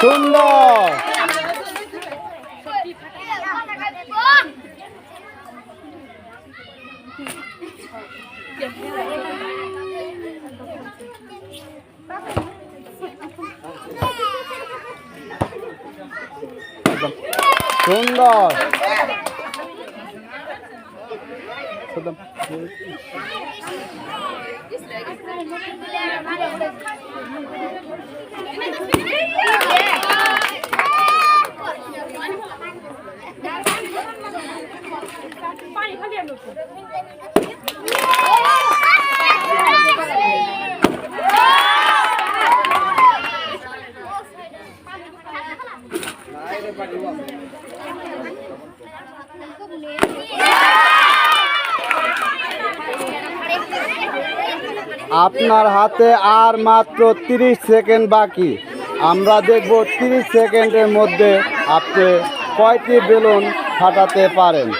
সুন্দর। সুন্দর। আপনার হাতে আর মাত্র 30 সেকেন্ড বাকি। আমরা দেখব 30 সেকেন্ডের মধ্যে আপনি কয়টি বেলুন ফাটাতে পারেন।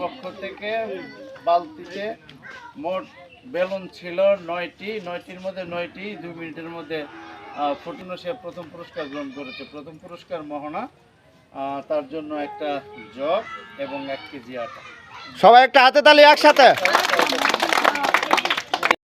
পক্ষ থেকে বালতিতে মোট বেলুন ছিল 9টির মধ্যে 9টি 2 মিনিটের মধ্যে ফুটানো সে প্রথম পুরস্কার গ্রহণ করেছে। প্রথম পুরস্কার মোহনা, তার জন্য একটা জগ এবং 1 কেজি আটা। সবাই একটা হাতে তালি একসাথে।